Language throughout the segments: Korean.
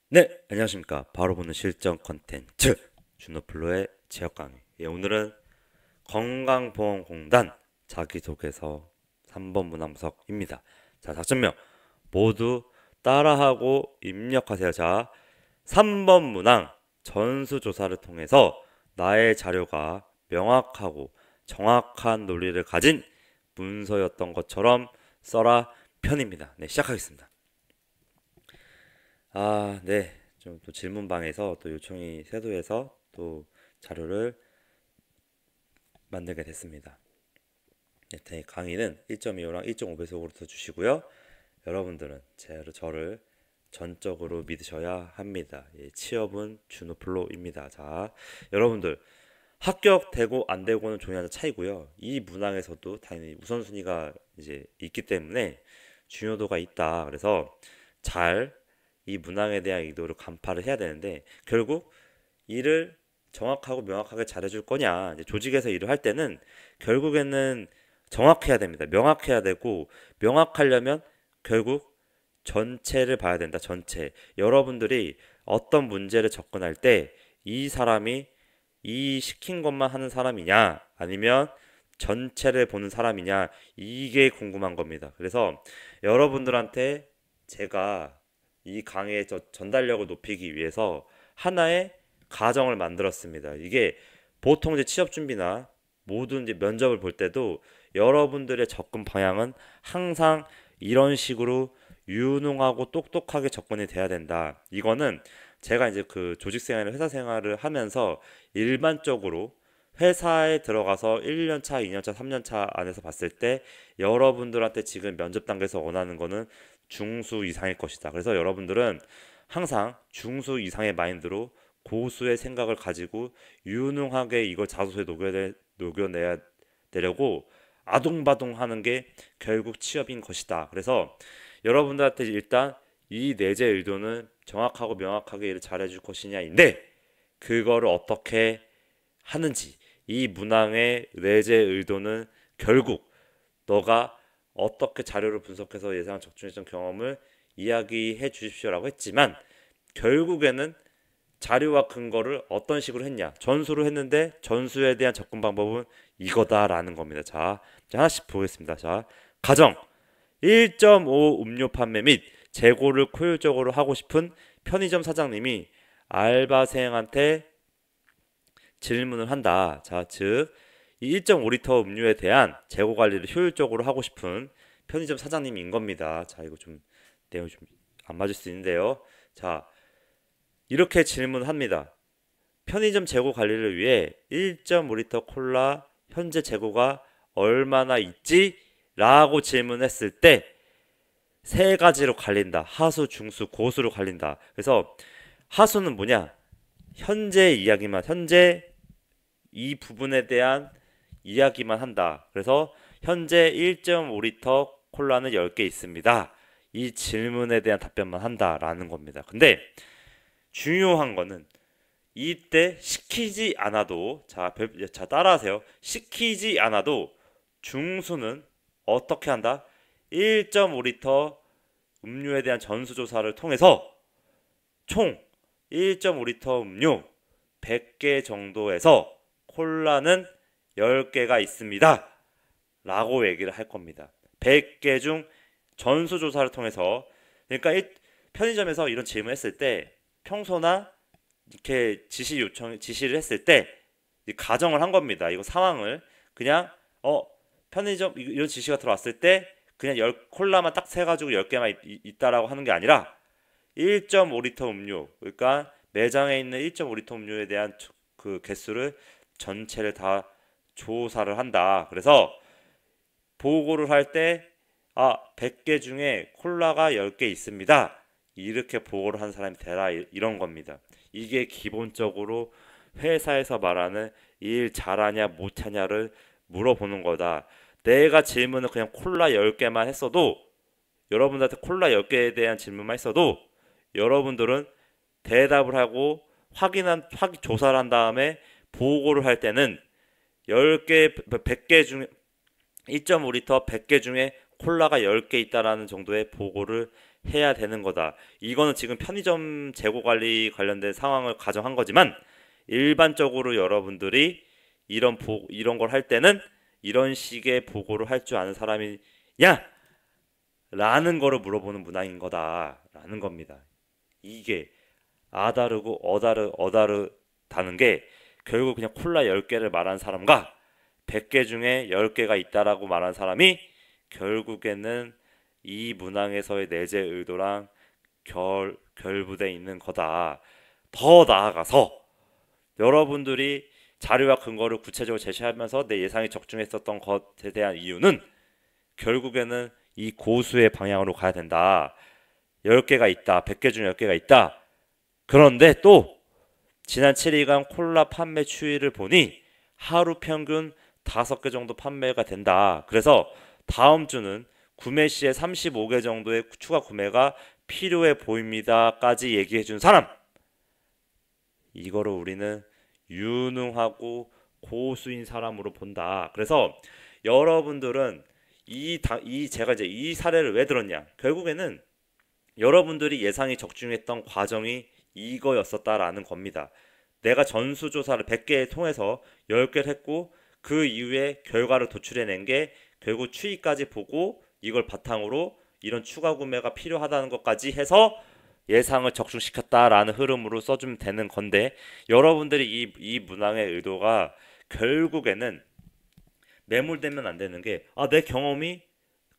네, 안녕하십니까. 바로 보는 실전 컨텐츠 준호플로의 지역 강의. 오늘은 건강보험공단 자기소개서 3번 문항석입니다. 자, 작전명 모두 따라하고 입력하세요. 자, 3번 문항 전수조사를 통해서 나의 자료가 명확하고 정확한 논리를 가진 문서였던 것처럼 써라 편입니다. 네, 시작하겠습니다. 네. 좀 또 질문방에서 또 요청이 쇄도해서 또 자료를 만들게 됐습니다. 네, 강의는 1.25랑 1.5배속으로 써주시고요. 여러분들은 저를 전적으로 믿으셔야 합니다. 취업은 준호플로입니다. 자, 여러분들 합격되고 안 되고는 종이하나 차이고요. 이 문항에서도 당연히 우선순위가 이제 있기 때문에 중요도가 있다. 그래서 잘 이 문항에 대한 의도를 간파를 해야 되는데 결국 일을 정확하고 명확하게 잘해줄 거냐 이제 조직에서 일을 할 때는 결국에는 정확해야 됩니다. 명확해야 되고 명확하려면 결국 전체를 봐야 된다. 전체 여러분들이 어떤 문제를 접근할 때 이 사람이 이 시킨 것만 하는 사람이냐 아니면 전체를 보는 사람이냐 이게 궁금한 겁니다. 그래서 여러분들한테 제가 이 강의의 전달력을 높이기 위해서 하나의 가정을 만들었습니다. 이게 보통 이제 취업 준비나 모든 이제 면접을 볼 때도 여러분들의 접근 방향은 항상 이런 식으로 유능하고 똑똑하게 접근이 돼야 된다. 이거는 제가 이제 그 조직 생활을 회사 생활을 하면서 일반적으로 회사에 들어가서 1년 차, 2년 차, 3년 차 안에서 봤을 때 여러분들한테 지금 면접 단계에서 원하는 거는 중수 이상일 것이다. 그래서 여러분들은 항상 중수 이상의 마인드로 고수의 생각을 가지고 유능하게 이걸 자소서에 녹여내야 되려고 아동바동 하는 게 결국 취업인 것이다. 그래서 여러분들한테 일단 이 내재 의도는 정확하고 명확하게 일을 잘해줄 것이냐인데 그거를 어떻게 하는지 이 문항의 내재 의도는 결국 너가 어떻게 자료를 분석해서 예상한 적중했던 경험을 이야기해 주십시오라고 했지만 결국에는 자료와 근거를 어떤 식으로 했냐 전수를 했는데 전수에 대한 접근 방법은 이거다라는 겁니다. 자, 하나씩 보겠습니다. 자, 가정 1.5 음료 판매 및 재고를 효율적으로 하고 싶은 편의점 사장님이 알바생한테 질문을 한다. 자, 즉, 이 1.5리터 음료에 대한 재고 관리를 효율적으로 하고 싶은 편의점 사장님인 겁니다. 자, 이거 좀 내용이 좀 안 맞을 수 있는데요. 자, 이렇게 질문합니다. 편의점 재고 관리를 위해 1.5리터 콜라 현재 재고가 얼마나 있지? 라고 질문했을 때 세 가지로 갈린다. 하수, 중수, 고수로 갈린다. 그래서 하수는 뭐냐? 현재 이야기만, 현재 이 부분에 대한 이야기만 한다. 그래서 현재 1.5리터 콜라는 10개 있습니다. 이 질문에 대한 답변만 한다라는 겁니다. 근데 중요한 거는 이때 시키지 않아도 자 따라하세요. 시키지 않아도 중수는 어떻게 한다? 1.5리터 음료에 대한 전수조사를 통해서 총 1.5리터 음료 100개 정도에서 콜라는 10개가 있습니다. 라고 얘기를 할 겁니다. 100개 중 전수조사를 통해서 그러니까 편의점에서 이런 질문을 했을 때 평소나 이렇게 지시를 했을 때 가정을 한 겁니다. 이거 상황을 그냥 편의점 이런 지시가 들어왔을 때 그냥 콜라만 딱 세가지고 10개만 있다라고 하는 게 아니라 1.5리터 음료 그러니까 매장에 있는 1.5리터 음료에 대한 그 개수를 전체를 다 조사를 한다. 그래서 보고를 할 때 100개 중에 콜라가 10개 있습니다. 이렇게 보고를 한 사람이 되라 이런 겁니다. 이게 기본적으로 회사에서 말하는 일 잘하냐 못하냐를 물어보는 거다. 내가 질문을 그냥 콜라 10개만 했어도 여러분들한테 콜라 10개에 대한 질문만 했어도 여러분들은 대답을 하고 조사를 한 다음에 보고를 할 때는 10개, 100개 중에 1.5리터 100개 중에 콜라가 10개 있다라는 정도의 보고를 해야 되는 거다. 이거는 지금 편의점 재고 관리 관련된 상황을 가정한 거지만 일반적으로 여러분들이 이런 걸 할 때는 이런 식의 보고를 할 줄 아는 사람이냐? 라는 거를 물어보는 문항인 거다라는 겁니다. 이게 아다르고 어다르다는 게 결국 그냥 콜라 10개를 말한 사람과 100개 중에 10개가 있다라고 말한 사람이 결국에는 이 문항에서의 내재 의도랑 결부돼 있는 거다. 더 나아가서 여러분들이 자료와 근거를 구체적으로 제시하면서 내 예상이 적중했었던 것에 대한 이유는 결국에는 이 고수의 방향으로 가야 된다. 10개가 있다. 100개 중에 10개가 있다. 그런데 또 지난 7일간 콜라 판매 추이를 보니 하루 평균 5개 정도 판매가 된다. 그래서 다음 주는 구매 시에 35개 정도의 추가 구매가 필요해 보입니다까지 얘기해 준 사람, 이거를 우리는 유능하고 고수인 사람으로 본다. 그래서 여러분들은 제가 이제 이 사례를 왜 들었냐? 결국에는 여러분들이 예상이 적중했던 과정이 이거였었다라는 겁니다. 내가 전수조사를 100개 통해서 10개를 했고 그 이후에 결과를 도출해낸 게 결국 추이까지 보고 이걸 바탕으로 이런 추가 구매가 필요하다는 것까지 해서 예상을 적중시켰다라는 흐름으로 써주면 되는 건데, 여러분들이 이 문항의 의도가 결국에는 매몰되면 안 되는 게, 내 경험이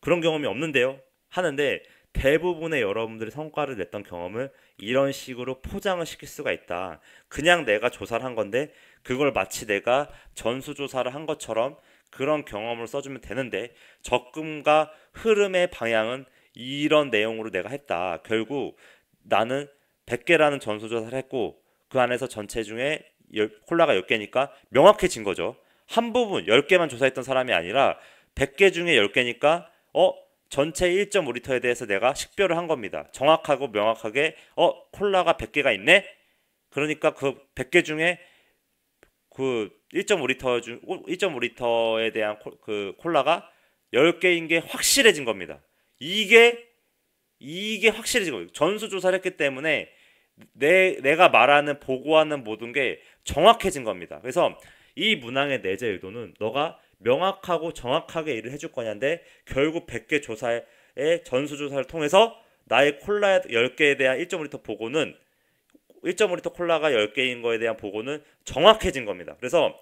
그런 경험이 없는데요 하는데, 대부분의 여러분들이 성과를 냈던 경험을 이런 식으로 포장을 시킬 수가 있다. 그냥 내가 조사를 한 건데 그걸 마치 내가 전수조사를 한 것처럼 그런 경험을 써주면 되는데, 적금과 흐름의 방향은 이런 내용으로 내가 했다. 결국 나는 100개라는 전수조사를 했고 그 안에서 전체 중에 콜라가 10개니까 명확해진 거죠. 한 부분 10개만 조사했던 사람이 아니라 100개 중에 10개니까 전체 1.5리터에 대해서 내가 식별을 한 겁니다. 정확하고 명확하게 콜라가 100개가 있네. 그러니까 그 100개 중에 그 1.5리터에 대한 그 콜라가 10개인 게 확실해진 겁니다. 이게 확실해진 거예요. 전수조사를 했기 때문에 내가 말하는 보고하는 모든 게 정확해진 겁니다. 그래서 이 문항의 내재 의도는 너가 명확하고 정확하게 일을 해줄 거냐인데, 결국 100개 조사의 전수조사를 통해서 나의 콜라 10개에 대한 1.5리터 보고는 1.5리터 콜라가 10개인 거에 대한 보고는 정확해진 겁니다. 그래서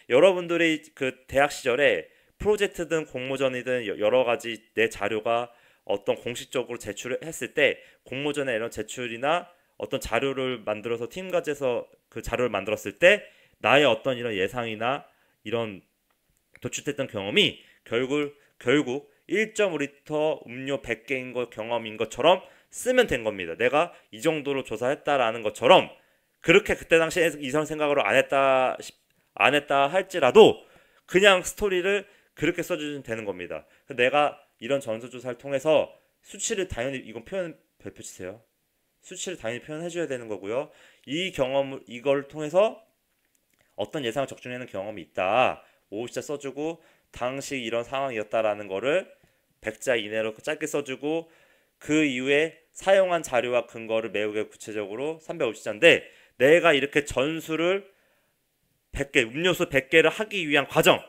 여러분들이 그 대학 시절에 프로젝트든 공모전이든 여러 가지 내 자료가 어떤 공식적으로 제출을 했을 때, 공모전에 이런 제출이나 어떤 자료를 만들어서 팀 과제에서 그 자료를 만들었을 때 나의 어떤 이런 예상이나 이런 도출됐던 경험이 결국 1.5리터 음료 100개인 거 경험인 것처럼 쓰면 된 겁니다. 내가 이 정도로 조사했다라는 것처럼. 그렇게 그때 당시에 이런 생각으로 안 했다 할지라도 그냥 스토리를 그렇게 써주면 되는 겁니다. 내가 이런 전수조사를 통해서 수치를 당연히, 이건 별표 치세요. 수치를 당연히 표현해 줘야 되는 거고요. 이걸 통해서 어떤 예상을 적중하는 경험이 있다. 5자 써주고 당시 이런 상황이었다라는 거를 100자 이내로 짧게 써주고, 그 이후에 사용한 자료와 근거를 매우 구체적으로 350자인데, 내가 이렇게 전수를 100개, 음료수 100개를 하기 위한 과정,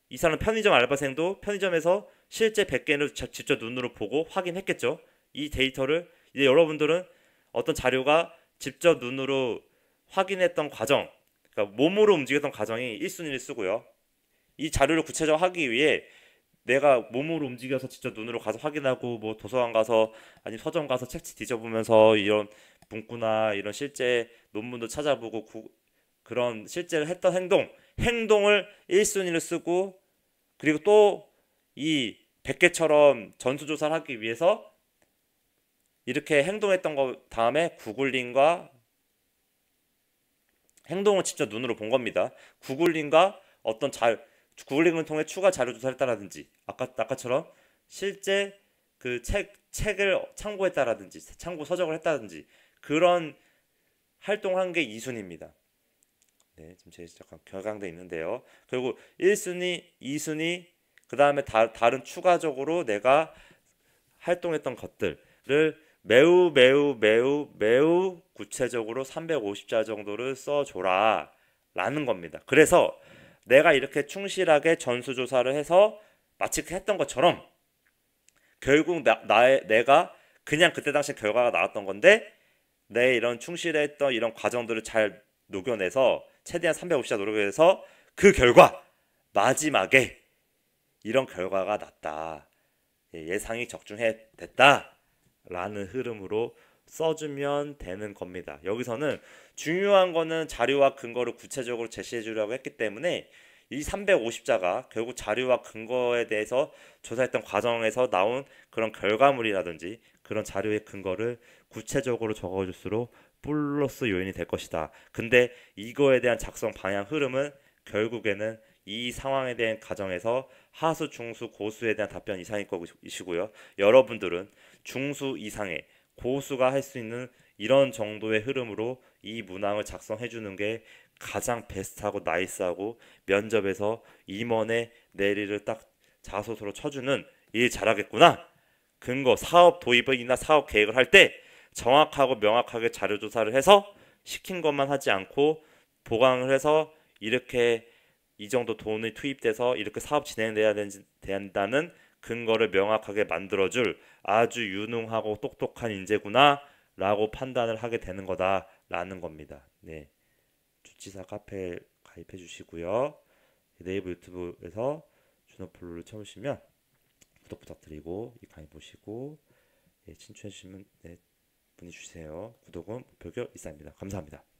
이 사람 편의점 알바생도 편의점에서 실제 100개를 직접 눈으로 보고 확인했겠죠. 이 데이터를 이제 여러분들은 어떤 자료가 직접 눈으로 확인했던 과정, 그러니까 몸으로 움직였던 과정이 1순위를 쓰고요. 이 자료를 구체적으로 하기 위해 내가 몸으로 움직여서 직접 눈으로 가서 확인하고, 뭐 도서관 가서 아니면 서점 가서 책 뒤져보면서 이런 문구나 이런 실제 논문도 찾아보고 그런 실제로 했던 행동을 1순위를 쓰고, 그리고 또 이 100개처럼 전수조사를 하기 위해서 이렇게 행동했던 거 다음에 구글링과 행동을 직접 눈으로 본 겁니다. 구글링과 구글링을 통해 추가 자료 조사를 했다라든지, 아까처럼 실제 그 책을 참고했다라든지, 참고 서적을 했다든지, 그런 활동을 한 게 2순위입니다. 네, 지금 제 잠깐 격앙돼 있는데요. 결국 1순위, 2순위, 그 다음에 다른 추가적으로 내가 활동했던 것들을 매우 매우 매우 매우 구체적으로 350자 정도를 써줘라 라는 겁니다. 그래서 내가 이렇게 충실하게 전수조사를 해서 마치 했던 것처럼 결국 내가 그냥 그때 당시 결과가 나왔던 건데 내 이런 충실했던 이런 과정들을 잘 녹여내서 최대한 350자 노력해서 그 결과 마지막에 이런 결과가 났다. 예상이 적중해 됐다. 라는 흐름으로 써주면 되는 겁니다. 여기서는 중요한 거는 자료와 근거를 구체적으로 제시해 주려고 했기 때문에 이 350자가 결국 자료와 근거에 대해서 조사했던 과정에서 나온 그런 결과물이라든지 그런 자료의 근거를 구체적으로 적어줄수록 플러스 요인이 될 것이다. 근데 이거에 대한 작성 방향 흐름은 결국에는 이 상황에 대한 가정에서 하수, 중수, 고수에 대한 답변 이상일 것이고요. 여러분들은 중수 이상의 고수가 할 수 있는 이런 정도의 흐름으로 이 문항을 작성해 주는 게 가장 베스트하고 나이스하고 면접에서 임원의 내리를 딱 자소서로 쳐주는 일 잘하겠구나. 근거, 사업 도입이나 사업 계획을 할 때 정확하고 명확하게 자료 조사를 해서 시킨 것만 하지 않고 보강을 해서 이렇게 이 정도 돈이 투입돼서 이렇게 사업 진행돼야 된다는 근거를 명확하게 만들어줄 아주 유능하고 똑똑한 인재구나 라고 판단을 하게 되는 거다라는 겁니다. 네, 주치사 카페 가입해 주시고요. 네이버 유튜브에서 준호플루를 쳐보시면 구독 부탁드리고 이 강의 보시고 친추해 주시면 문의 주세요. 구독은 목표교 이상입니다. 감사합니다.